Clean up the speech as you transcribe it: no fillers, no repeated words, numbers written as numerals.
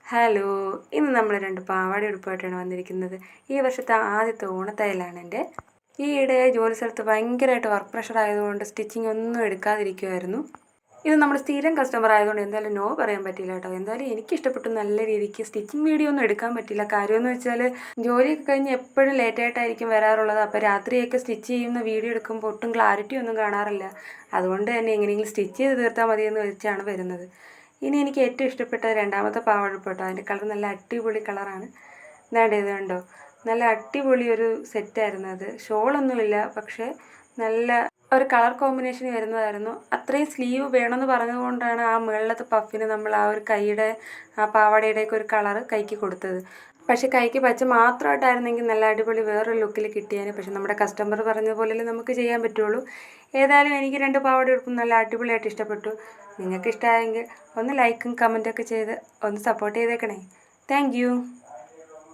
Hello, ഇന്ന് നമ്മൾ രണ്ട് പാവാട ഉടുപ്പായിട്ടാണ് വന്നിരിക്കുന്നത്. ഈ വർഷത്തെ ആദ്യത്തെ ഓണത്തയ്യലാണ് എൻ്റെ. ഈയിടെ ജോലി സ്ഥലത്ത് ഭയങ്കരമായിട്ട് വർക്ക് പ്രഷർ ആയതുകൊണ്ട് സ്റ്റിച്ചിങ് ഒന്നും എടുക്കാതിരിക്കുമായിരുന്നു. ഇത് നമ്മുടെ സ്ഥിരം കസ്റ്റമർ ആയതുകൊണ്ട് എന്തായാലും നോ പറയാൻ പറ്റില്ല കേട്ടോ. എന്തായാലും എനിക്ക് ഇഷ്ടപ്പെട്ടു. നല്ല രീതിക്ക് സ്റ്റിച്ചിങ് വീഡിയോ ഒന്നും എടുക്കാൻ പറ്റില്ല. കാര്യമെന്ന് വെച്ചാൽ ജോലിയൊക്കെ കഴിഞ്ഞ് എപ്പോഴും ലേറ്റായിട്ടായിരിക്കും വരാറുള്ളത്. അപ്പോൾ രാത്രിയൊക്കെ സ്റ്റിച്ച് ചെയ്യുന്ന വീഡിയോ എടുക്കുമ്പോൾ ഒട്ടും ക്ലാരിറ്റി ഒന്നും കാണാറില്ല. അതുകൊണ്ട് തന്നെ എങ്ങനെയെങ്കിലും സ്റ്റിച്ച് ചെയ്ത് തീർത്താൽ മതിയെന്ന് വെച്ചാണ് വരുന്നത്. ഇനി എനിക്ക് ഏറ്റവും ഇഷ്ടപ്പെട്ട രണ്ടാമത്തെ പാവാട കേട്ടോ. അതിൻ്റെ കളർ നല്ല അടിപൊളി കളറാണ്. ഇതാണ്ട് ഇത് കണ്ടോ, നല്ല അടിപൊളി ഒരു സെറ്റായിരുന്നു അത്. ഷോളൊന്നുമില്ല, പക്ഷേ നല്ല ഒരു കളർ കോമ്പിനേഷൻ വരുന്നതായിരുന്നു. അത്രയും സ്ലീവ് വേണമെന്ന് പറഞ്ഞതുകൊണ്ടാണ് ആ മുകളിലത്തെ പഫിന് നമ്മൾ ആ ഒരു കൈയുടെ ആ പാവാടയുടെയൊക്കെ ഒരു കളറ് കൈക്ക് കൊടുത്തത്. പക്ഷേ കൈക്ക് പച്ച മാത്രമായിട്ടായിരുന്നെങ്കിൽ നല്ല അടിപൊളി വേറൊരു ലുക്കിൽ കിട്ടിയേനെ. പക്ഷെ നമ്മുടെ കസ്റ്റമർ പറഞ്ഞ പോലെ നമുക്ക് ചെയ്യാൻ പറ്റുള്ളൂ. ഏതായാലും എനിക്ക് രണ്ട് പാവാട ഉടുപ്പും നല്ല അടിപൊളിയായിട്ട് ഇഷ്ടപ്പെട്ടു. നിങ്ങൾക്ക് ഇഷ്ടമായെങ്കിൽ ഒന്ന് ലൈക്കും കമൻറ്റൊക്കെ ചെയ്ത് ഒന്ന് സപ്പോർട്ട് ചെയ്തേക്കണേ. Thank you.